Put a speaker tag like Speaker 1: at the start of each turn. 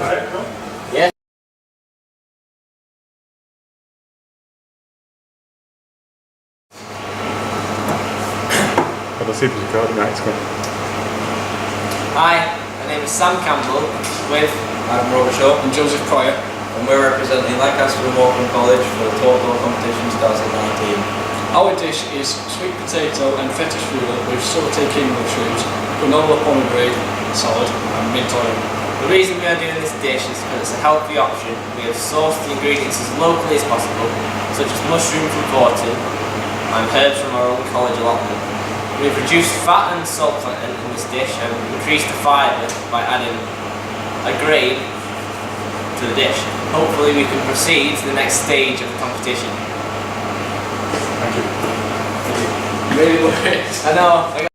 Speaker 1: Yeah.
Speaker 2: Let's see if it's recording. Right, it's going.
Speaker 1: Hi, my name is Sam Campbell with
Speaker 3: Ivan Robertshaw
Speaker 1: and Joseph Prior,
Speaker 3: and we're representing Lancaster Morecambe College for the Toque competition 2019.
Speaker 4: Our dish is sweet potato and feta strudel with sauté king mushrooms, granola pomegranate salad and mint oil.
Speaker 1: The reason we are doing this dish is because it's a healthy option. We have sourced the ingredients as locally as possible, such as mushroom from Fortin and herbs from our own college allotment. We've reduced fat and salt content in this dish and increased the fibre by adding a grape to the dish. Hopefully we can proceed to the next stage of the competition.
Speaker 2: Thank you.
Speaker 4: Really works.
Speaker 1: I know.